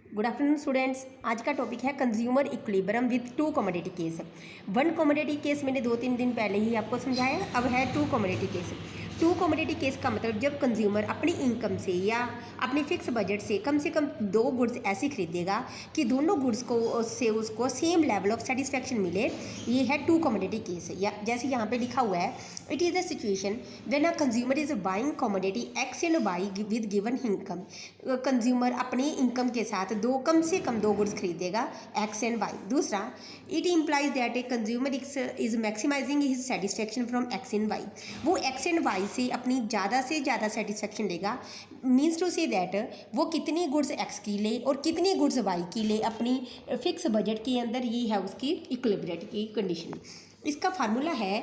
Good afternoon students. आज का topic है consumer equilibrium with two commodity case. One commodity case मैंने 2-3 दिन पहले ही आपको समझाया, अब है two commodity case. Two commodity case का मतलब जब कंज्यूमर अपनी इनकम से या अपनी फिक्स बजट से कम दो गुड्स ऐसे खरीदेगा कि दोनों गुड्स को से उसको सेम लेवल ऑफ सेटिस्फैक्शन मिले, ये है टू कमोडिटी केस। या जैसे यहाँ पे लिखा हुआ है, it is the situation when a consumer is buying commodity X and Y with given income. Consumer अपनी इनकम के साथ कम से कम दो गुड्स खरीदेगा एक्स एंड वाई। दूसरा, it implies that a consumer is maximising his satisfaction from X and Y. वो एक्स एंड वाई से अपनी ज़्यादा से ज़्यादा सेटिस्फैक्शन लेगा। मीन्स टू से दैट वो कितनी गुड्स एक्स की ले और कितनी गुड्स वाई की ले अपनी फिक्स बजट के अंदर, ये है उसकी इक्विलिब्रियम की कंडीशन। इसका फार्मूला है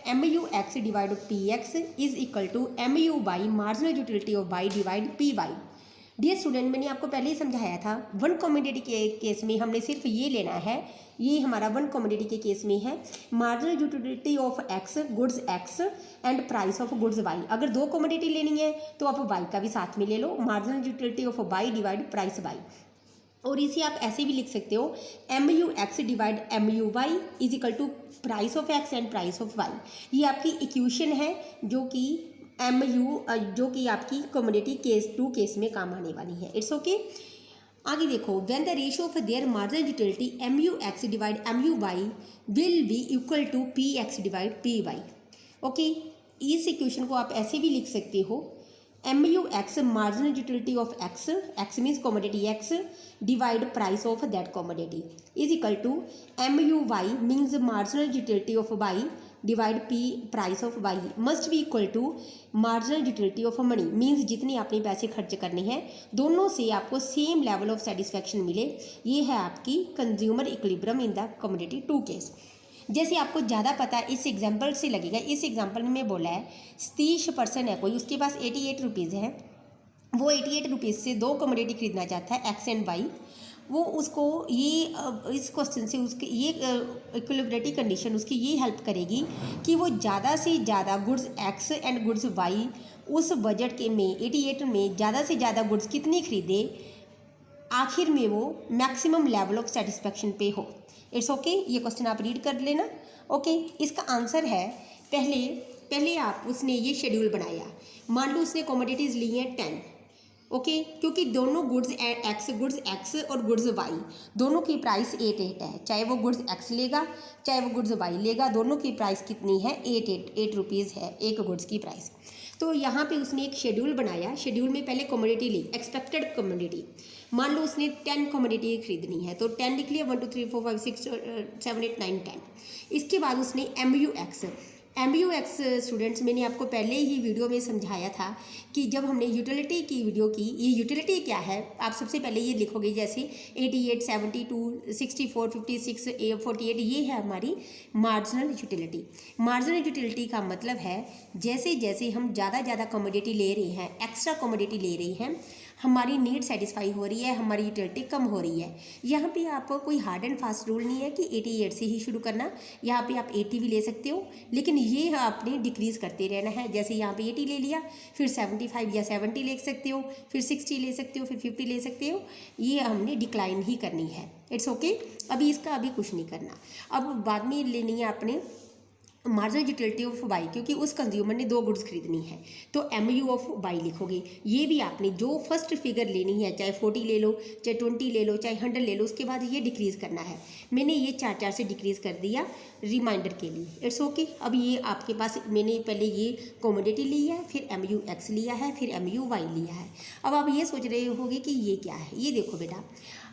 M U X divide P X is equal to M U Y marginal utility of Y divide P Y. Dear student, मैंने आपको पहले ही समझाया था, वन कमोडिटी के केस में हमने सिर्फ ये लेना है, ये हमारा वन कमोडिटी के केस में है marginal utility of X goods X and price of goods Y. अगर दो कमोडिटी लेनी है तो आप वाई का भी साथ में ले लो, marginal utility of Y divide price Y. और इसे आप ऐसे भी लिख सकते हो, M U X divide M U Y is equal to price of X and price of Y. ये आपकी इक्वेशन है जो कि एम यू जो कि आपकी कमोडिटी केस टू केस में काम आने वाली है। It's okay. आगे देखो, when the ratio of their marginal utility M U X divide M U Y will be equal to P X divide P Y. Okay, इस इक्वेशन को आप ऐसे भी लिख सकते हो, M U X marginal utility of X, X means commodity X divide price of that commodity is equal to M U Y means marginal utility of Y divide P price of Y must be equal to marginal utility of money means जितनी आपने पैसे खर्च करने हैं दोनों से आपको same level of satisfaction मिले। ये है आपकी consumer equilibrium in the commodity two case. जैसे आपको ज़्यादा पता है इस एग्जाम्पल से लगेगा, इस एग्जाम्पल में बोला है सतीश पर्सन है कोई, उसके पास 88 रुपीज़ है, वो 88 रुपीज़ से दो कमोडिटी खरीदना चाहता है एक्स एंड वाई। वो उसको ये इस क्वेश्चन से उसकी ये इक्विलिब्रिटी कंडीशन उसकी ये हेल्प करेगी कि वो ज़्यादा से ज़्यादा goods X and goods Y उस बजट के में 88 में ज़्यादा से ज़्यादा गुड्स कितनी खरीदे, आखिर में वो मैक्सिमम लेवल ऑफ सेटिस्फैक्शन पे हो। It's okay. ये क्वेश्चन आप रीड कर लेना। ओके, इसका आंसर है पहले आप उसने ये शेड्यूल बनाया। मान लो उसने कमोडिटीज़ ली हैं 10। ओके, क्योंकि दोनों गुड्स एक्स और गुड्स वाई दोनों की प्राइस 8 है। चाहे वो गुड्स एक्स लेगा चाहे वो गुड्स वाई लेगा, दोनों की प्राइस कितनी है, 8 रुपीज़ है एक गुड्स की प्राइस। तो यहाँ पे उसने एक शेड्यूल बनाया। शेड्यूल में पहले कमोडिटी ली, एक्सपेक्टेड कमोडिटी। मान लो उसने 10 कमोडिटी खरीदनी है तो 10 लिख लिया, 1 2 3 4 5 6 7 8 9 10। इसके बाद उसने एम यू एक्स स्टूडेंट्स, मैंने आपको पहले ही वीडियो में समझाया था कि जब हमने यूटिलिटी की वीडियो की, ये यूटिलिटी क्या है आप सबसे पहले ये लिखोगे, जैसे 88 72 64 56 48, ये है हमारी मार्जिनल यूटिलिटी। मार्जिनल यूटिलिटी का मतलब है जैसे जैसे हम ज़्यादा कमोडिटी ले रहे हैं, एक्स्ट्रा कमोडिटी ले रहे हैं, हमारी नीड सेटिस्फाई हो रही है, हमारी यूटिलिटी कम हो रही है। यहाँ पे आपको कोई हार्ड एंड फास्ट रूल नहीं है कि 88 से ही शुरू करना, यहाँ पे आप 80 भी ले सकते हो, लेकिन ये आपने डिक्रीज़ करते रहना है। जैसे यहाँ पे 80 ले लिया, फिर 75 या 70 ले सकते हो, फिर 60 ले सकते हो, फिर 50 ले सकते हो, ये हमने डिक्लाइन ही करनी है। It's okay. अभी इसका अभी कुछ नहीं करना। अब बाद में लेनी है आपने मार्जिनल यूटिलिटी ऑफ वाई, क्योंकि उस कंज्यूमर ने दो गुड्स खरीदनी है तो एम यू ऑफ वाई लिखोगे। ये भी आपने जो फर्स्ट फिगर लेनी है, चाहे 40 ले लो, चाहे 20 ले लो, चाहे 100 ले लो, उसके बाद ये डिक्रीज़ करना है। मैंने ये 4 से डिक्रीज़ कर दिया रिमाइंडर के लिए। It's okay. अब ये आपके पास मैंने पहले ये कमोडिटी ली है, फिर एम यू एक्स लिया है, फिर एम यू वाई लिया है। अब आप ये सोच रहे होगे कि ये क्या है। ये देखो बेटा,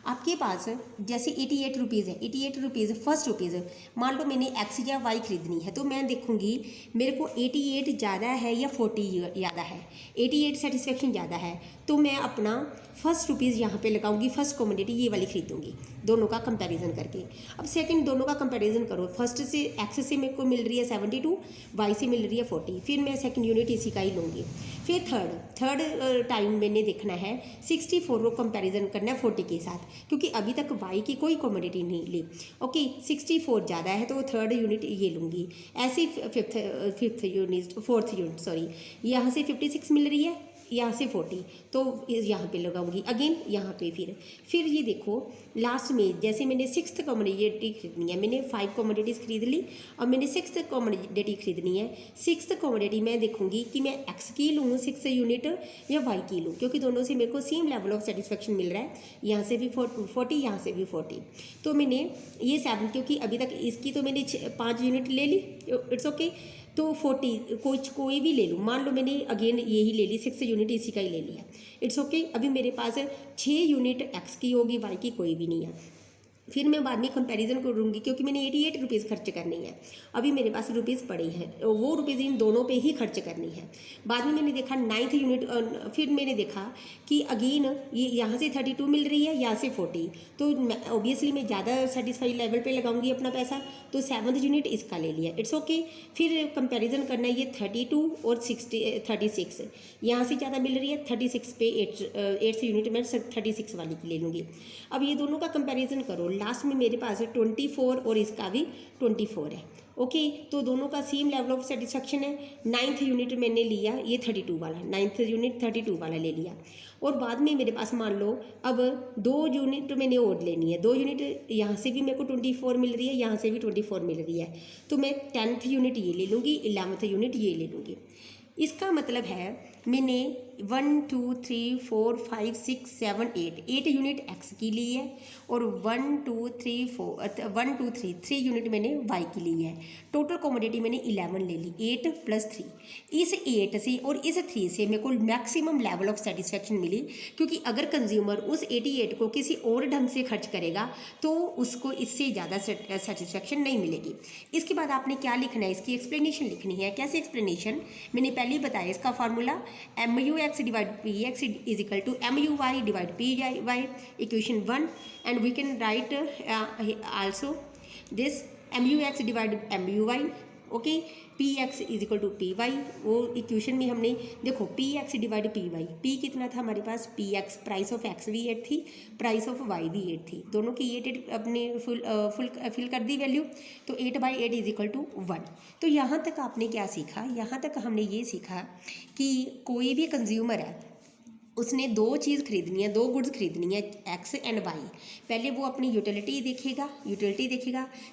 आपके पास जैसे 88 रुपीज़ है, 88 रुपीज़ फर्स्ट रुपीज़, मान लो मैंने एक्स या वाई खरीदनी है तो मैं देखूंगी मेरे को 88 ज़्यादा है या 40 ज़्यादा है। 88 सेटिस्फेक्शन ज़्यादा है तो मैं अपना फर्स्ट रुपीज़ यहाँ पे लगाऊंगी, फर्स्ट कमोडिटी ये वाली खरीदूंगी, दोनों का कंपैरिजन करके। अब सेकंड दोनों का कंपैरिजन करो, फर्स्ट से एक्स से मेरे को मिल रही है 72, वाई से मिल रही है 40, फिर मैं सेकंड यूनिट इसी का ही लूँगी। फिर थर्ड टाइम मैंने देखना है 64 को कंपैरिजन करना है 40 के साथ, क्योंकि अभी तक वाई की कोई कमोडिटी नहीं ली। ओके, 64 ज़्यादा है तो थर्ड यूनिट ये लूँगी। ऐसे फोर्थ यूनिट यहाँ से 56 मिल रही है, यहाँ से 40, तो यहाँ पे लगाऊंगी अगेन यहाँ पे। फिर ये देखो लास्ट में जैसे मैंने 6th कमोडिटी खरीदनी है, मैंने 5 कमोडिटीज़ खरीद ली, अब मैंने 6th कमोडिटी खरीदनी है। 6th कमोडिटी मैं देखूंगी कि मैं एक्स की लूँ 6 यूनिट या वाई की लूँ, क्योंकि दोनों से मेरे को सेम लेवल ऑफ सेटिस्फेक्शन मिल रहा है, यहाँ से भी 40 यहाँ से भी 40। तो मैंने ये 7, क्योंकि अभी तक इसकी तो मैंने 5 यूनिट ले ली, इट्स ओके। तो 40 कोई भी ले लूँ, मान लो मैंने अगेन यही ले ली 6 यूनिट इसी का ही ले लिया, इट्स ओके। अभी मेरे पास 6 यूनिट एक्स की होगी, वाई की कोई भी नहीं है। फिर मैं बाद में कंपैरिजन करूँगी, क्योंकि मैंने 88 रुपीज़ खर्च करनी है, अभी मेरे पास रुपीज़ पड़े हैं, वो रुपीज़ इन दोनों पे ही खर्च करनी है। बाद में मैंने देखा 9th यूनिट, फिर मैंने देखा कि अगेन ये यहाँ से 32 मिल रही है, यहाँ से 40, तो ऑब्वियसली मैं ज़्यादा सेटिस्फाई लेवल पे लगाऊंगी अपना पैसा, तो 7th यूनिट इसका ले लिया, इट्स ओके। फिर कंपैरिजन करना है, ये 32 और 36 यहाँ से ज़्यादा मिल रही है, 36 पे 8th यूनिट में 36 वाली की ले लूँगी। अब ये दोनों का कंपैरिजन करो, लास्ट में मेरे पास 24 और इसका भी 24 है, ओके। तो दोनों का सेम लेवल ऑफ सेटिस्फेक्शन है। 9th यूनिट मैंने लिया ये 32 वाला, 9th यूनिट 32 वाला ले लिया। और बाद में मेरे पास मान लो अब 2 यूनिट मैंने और लेनी है, 2 यूनिट यहाँ से भी मेरे को 24 मिल रही है, यहाँ से भी 24 मिल रही है, तो मैं 10th यूनिट ये ले लूँगी, 11th यूनिट ये ले लूँगी। इसका मतलब है मैंने 1 2 3 4 5 6 7 8 यूनिट एक्स की ली है, और 1 2 3 4 3 यूनिट मैंने वाई की ली है। टोटल कमोडिटी मैंने 11 ले ली, 8 + 3। इस 8 से और इस 3 से मेरे को मैक्सिमम लेवल ऑफ सेटिस्फेक्शन मिली, क्योंकि अगर कंज्यूमर उस 88 को किसी और ढंग से खर्च करेगा तो उसको इससे ज़्यादा सेटिस्फेक्शन नहीं मिलेगी। इसके बाद आपने क्या लिखना है, इसकी एक्सप्लेनेशन लिखनी है। कैसे एक्सप्लेनेशन, मैंने पहले ही बताया इसका formula MUX / PX is equal to MUY / PY, equation 1, and we can write also this MUX / MUY, okay. PX is equal to PY, वो इक्वेशन में हमने देखो PX / PY, P कितना था हमारे पास, PX प्राइस ऑफ X भी 8 थी, price of Y भी 8 थी, दोनों की 8 अपने फुल फिल कर दी वैल्यू, तो 8/8 is equal to 1। तो यहाँ तक आपने क्या सीखा, यहाँ तक हमने ये सीखा कि कोई भी कंज्यूमर है, उसने 2 चीज़ खरीदनी है, 2 गुड्स खरीदनी है, एक्स एंड वाई। पहले वो अपनी यूटिलिटी देखेगा,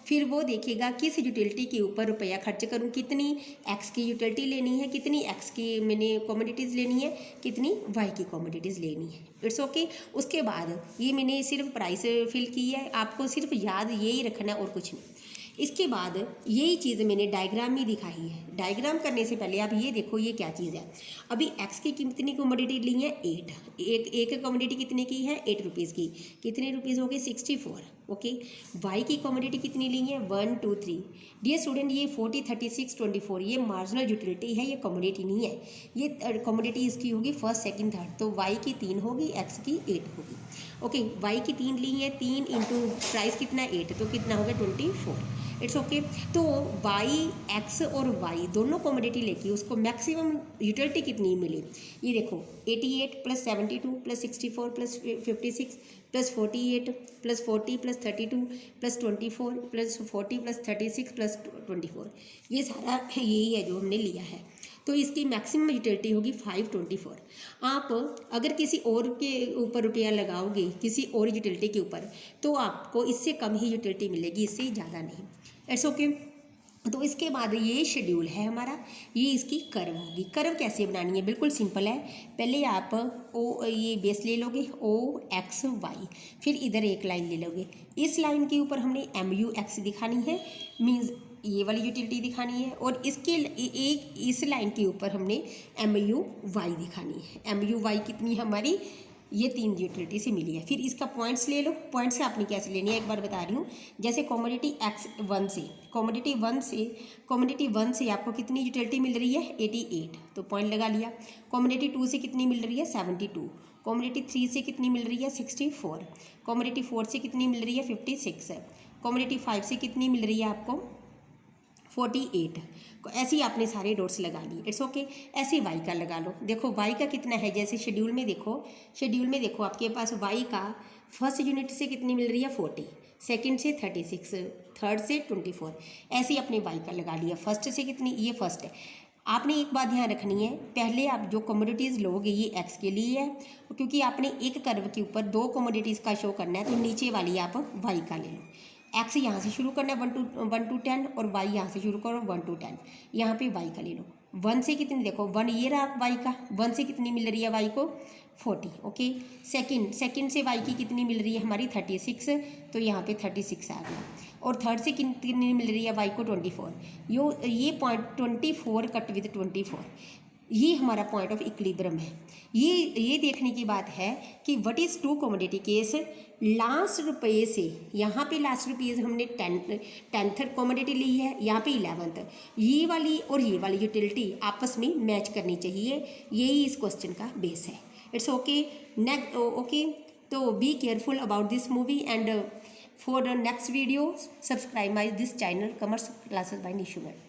फिर वो देखेगा किस यूटिलिटी के ऊपर रुपया खर्च करूँ, कितनी एक्स की यूटिलिटी लेनी है, कितनी एक्स की मैंने कमोडिटीज़ लेनी है, कितनी वाई की कमोडिटीज़ लेनी है, इट्स ओके। उसके बाद ये मैंने सिर्फ प्राइस फिल की है, आपको सिर्फ याद यही रखना है और कुछ नहीं। इसके बाद यही चीज़ मैंने डायग्राम में दिखाई है। डायग्राम करने से पहले आप ये देखो ये क्या चीज़ है। अभी एक्स की कितनी कमोडिटी ली है, 8, एक कमोडिटी कितने की है, 8 रुपीज़ की, कितने रुपीज़ हो गए, 64, ओके। वाई की कमोडिटी कितनी ली है, 1 2 3। डियर स्टूडेंट, ये 40 36 24 ये मार्जिनल यूटिलिटी है, ये कमोडिटी नहीं है, ये कमोडिटी इसकी होगी फर्स्ट सेकंड थर्ड, तो वाई की 3 होगी, एक्स की 8 होगी, ओके। वाई की 3 ली है, 3 इंटू प्राइस कितना 8, तो कितना हो गया 24, इट्स ओके। तो वाई, एक्स और वाई दोनों कमोडिटी लेके उसको मैक्सिमम यूटिलिटी कितनी मिली, ये देखो 88 + 72 + 64 + 56 + 48 + 40 + 32 + 24 + 40 + 36 + 24, ये सारा यही है जो हमने लिया है। तो इसकी मैक्सिमम यूटिलिटी होगी 524। आप अगर किसी और के ऊपर रुपया लगाओगे, किसी और यूटिलिटी के ऊपर, तो आपको इससे कम ही यूटिलिटी मिलेगी, इससे ज़्यादा नहीं, इट्स ओके। तो इसके बाद ये शेड्यूल है हमारा, ये इसकी कर्व होगी। कर्व कैसे बनानी है, बिल्कुल सिंपल है। पहले आप ये बेस ले लोगे OXY, फिर इधर एक लाइन ले लोगे, इस लाइन के ऊपर हमने MUX दिखानी है, मीन्स ये वाली यूटिलिटी दिखानी है, और इसके एक इस लाइन के ऊपर हमने MUY दिखानी है। MUY कितनी हमारी, ये 3 यूटिलिटी से मिली है। फिर इसका पॉइंट्स ले लो, पॉइंट्स आपने कैसे लेनी है एक बार बता रही हूँ। जैसे कमोडिटी X1 से, कमोडिटी 1 से आपको कितनी यूटिलिटी मिल रही है, 88, तो पॉइंट लगा लिया। कमोडिटी 2 से कितनी मिल रही है, 72। कमोडिटी 3 से कितनी मिल रही है, 64। कमोडिटी 4 से कितनी मिल रही है, 56। कमोडिटी 5 से कितनी मिल रही है आपको, 48। ऐसे ही आपने सारे डॉट्स लगा लिए, इट्स ओके। ऐसे वाई का लगा लो, देखो वाई का कितना है, जैसे शेड्यूल में देखो आपके पास वाई का फर्स्ट यूनिट से कितनी मिल रही है, 40, सेकंड से 36, थर्ड से 24, ऐसे ही अपने वाई का लगा लिया। फर्स्ट से कितनी, ये फर्स्ट है, आपने एक बात ध्यान रखनी है, पहले आप जो कमोडिटीज़ लोगे ये एक्स के लिए है, क्योंकि आपने एक कर्व के ऊपर दो कमोडिटीज़ का शो करना है, तो नीचे वाली आप वाई का ले लो। एक्स यहाँ से शुरू करना है 1 to 10 और वाई यहाँ से शुरू करो 1 to 10, यहाँ पे वाई का ले लो। 1 से कितनी, देखो 1 ये रहा वाई का, 1 से कितनी मिल रही है वाई को 40। ओके, सेकंड से वाई की कितनी मिल रही है हमारी 36, तो यहाँ पे 36 आ गया। और थर्ड से कितनी मिल रही है वाई को 24। ये पॉइंट 24 कट विद 24, ये हमारा पॉइंट ऑफ इक्विलिब्रियम है। ये देखने की बात है कि what is two commodity case. Last रुपये से, यहाँ पे लास्ट रुपये से हमने 10th कमोडिटी ली है, यहाँ पे 11th। ये वाली और ये वाली यूटिलिटी आपस में मैच करनी चाहिए, यही इस क्वेश्चन का बेस है। It's okay. ओके, तो be careful about this movie and for the next video subscribe my this channel Commerce Classes by Nishu Ma'am.